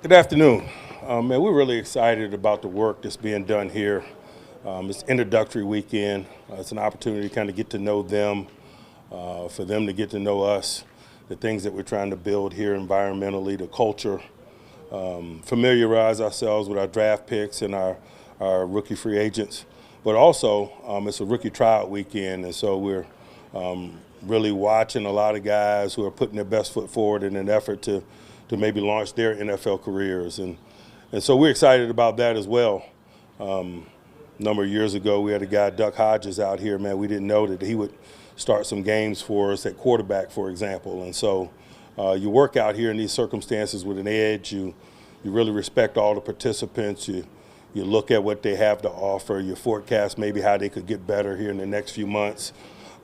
Good afternoon. Man, we're really excited about the work that's being done here. It's introductory weekend. It's an opportunity to kind of get to know them, for them to get to know us, the things that we're trying to build here environmentally, the culture, familiarize ourselves with our draft picks and our rookie free agents. But also, it's a rookie tryout weekend, and so we're really watching a lot of guys who are putting their best foot forward in an effort to maybe launch their NFL careers. And so we're excited about that as well. A number of years ago, we had a guy, Duck Hodges, out here. Man, we didn't know that he would start some games for us at quarterback, for example. And so you work out here in these circumstances with an edge. You really respect all the participants. You look at what they have to offer. You forecast maybe how they could get better here in the next few months.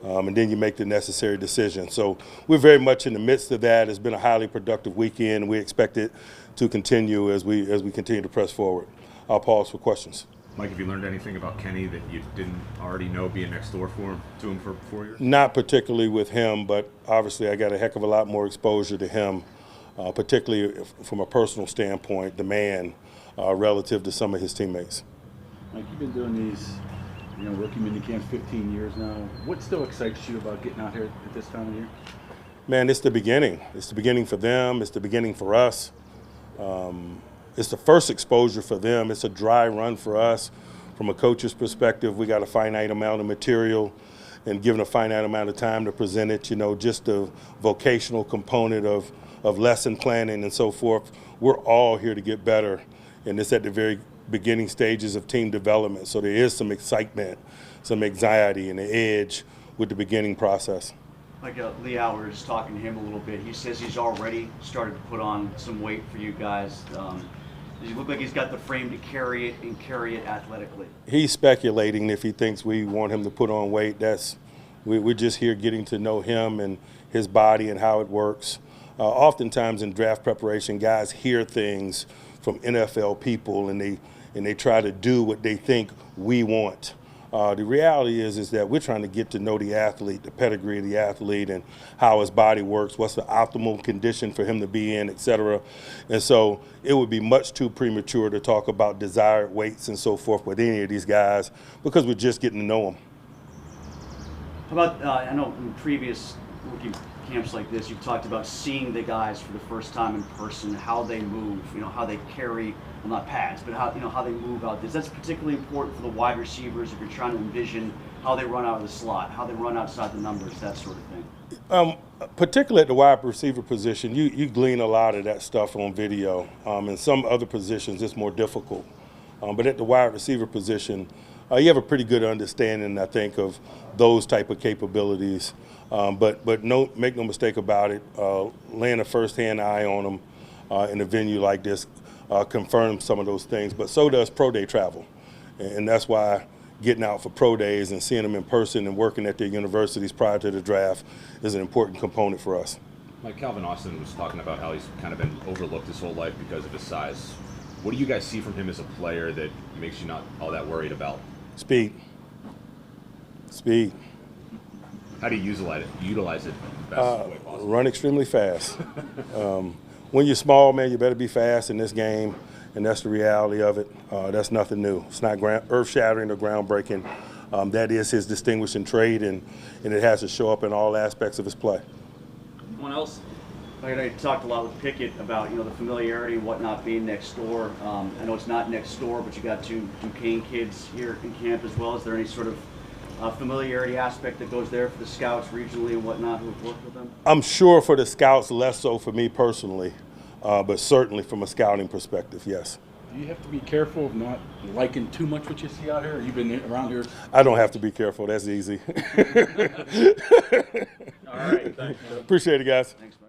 And then you make the necessary decision. So we're very much in the midst of that. It's been a highly productive weekend. We expect it to continue as we continue to press forward. I'll pause for questions. Mike, have you learned anything about Kenny that you didn't already know being next door to him for 4 years? Not particularly with him, but obviously I got a heck of a lot more exposure to him, particularly from a personal standpoint, the man, relative to some of his teammates. Mike, you've been doing these rookie minicamps 15 years now. What still excites you about getting out here at this time of year? Man, it's the beginning. It's the beginning for them. It's the beginning for us. It's the first exposure for them. It's a dry run for us. From a coach's perspective, we got a finite amount of material and given a finite amount of time to present it, just the vocational component of lesson planning and so forth. We're all here to get better, and it's at the very beginning stages of team development. So there is some excitement, some anxiety, and the edge with the beginning process. Like Lee Howard's talking to him a little bit. He says he's already started to put on some weight for you guys. Does he look like he's got the frame to carry it and carry it athletically? He's speculating if he thinks we want him to put on weight. We're just here getting to know him and his body and how it works. Oftentimes in draft preparation, guys hear things from NFL people and they try to do what they think we want. The reality is that we're trying to get to know the athlete, the pedigree of the athlete, and how his body works, what's the optimal condition for him to be in, et cetera. And so it would be much too premature to talk about desired weights and so forth with any of these guys because we're just getting to know them. How about, I know in previous rookie camps like this, you've talked about seeing the guys for the first time in person, how they move, how they carry, well, not pads, but how they move out this. That's particularly important for the wide receivers if you're trying to envision how they run out of the slot, how they run outside the numbers, that sort of thing. Particularly at the wide receiver position, you glean a lot of that stuff on video. In some other positions, it's more difficult. But at the wide receiver position, you have a pretty good understanding, I think, of those type of capabilities. But make no mistake about it, laying a first-hand eye on them in a venue like this confirms some of those things. But so does pro day travel. And that's why getting out for pro days and seeing them in person and working at their universities prior to the draft is an important component for us. Mike, Calvin Austin was talking about how he's kind of been overlooked his whole life because of his size. What do you guys see from him as a player that makes you not all that worried about? Speed. How do you utilize it the best way possible? Run extremely fast. When you're small, man, you better be fast in this game, and that's the reality of it. That's nothing new. It's not earth-shattering or groundbreaking. That is his distinguishing trait, and it has to show up in all aspects of his play. Anyone else? I talked a lot with Pickett about the familiarity and whatnot being next door. I know it's not next door, but you got two Duquesne kids here in camp as well. Is there any sort of familiarity aspect that goes there for the scouts regionally and whatnot who've worked with them? I'm sure for the scouts, less so for me personally, but certainly from a scouting perspective, yes. Do you have to be careful of not liking too much what you see out here? You've been around here. I don't have to be careful. That's easy. All right, thanks. Appreciate it, guys. Thanks, Mike.